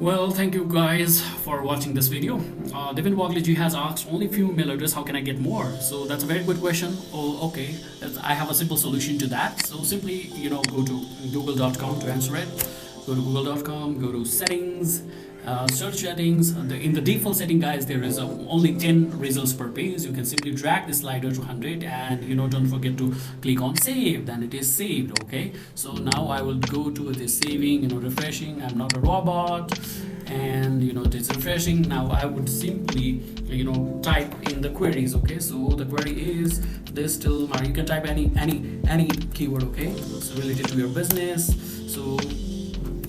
Well, thank you guys for watching this video. Devin Wagley has asked only few email address, how can I get more? So that's a very good question. Oh, okay. I have a simple solution to that. So simply, go to google.com to answer it. Go to google.com, go to settings, search settings. In the default setting, guys, there is only 10 results per page. You can simply drag the slider to 100 and don't forget to click on save. Then it is saved. Okay, so now I will go to the saving, refreshing. I'm not a robot, and it is refreshing. Now I would simply type in the queries. Okay, so the query is this till you can type any keyword. Okay, so related to your business. So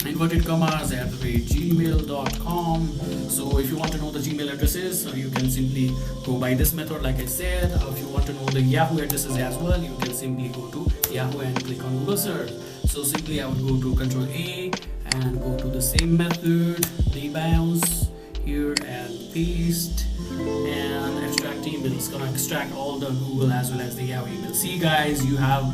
inverted commas at gmail.com. So if you want to know the Gmail addresses, you can simply go by this method like I said. If you want to know the Yahoo addresses as well, you can simply go to Yahoo and click on Google search. So simply I would go to Control A and go to the same method, debounce here and paste and extract email. It's gonna extract all the Google as well as the Yahoo email. See guys, you have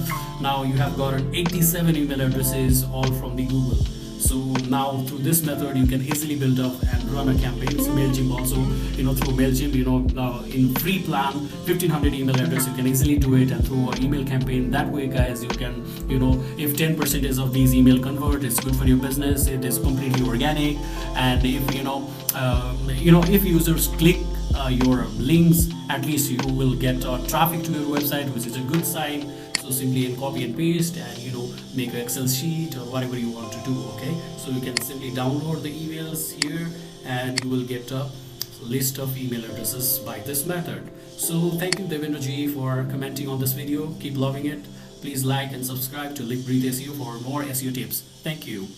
gotten 87 email addresses all from the Google. So now through this method you can easily build up and run a campaign. So MailChimp also, through MailChimp, now in free plan 1500 email address, you can easily do it and through an email campaign. That way guys, you can, if 10% of these email convert, it's good for your business. It is completely organic. And if if users click your links, at least you will get traffic to your website, which is a good sign. So simply copy and paste and make an Excel sheet or whatever you want to do. Okay, so you can simply download the emails here and you will get a list of email addresses by this method. So thank you Devendra Ji for commenting on this video. Keep loving it. Please like and subscribe to Live Breathe SEO for more SEO tips. Thank you.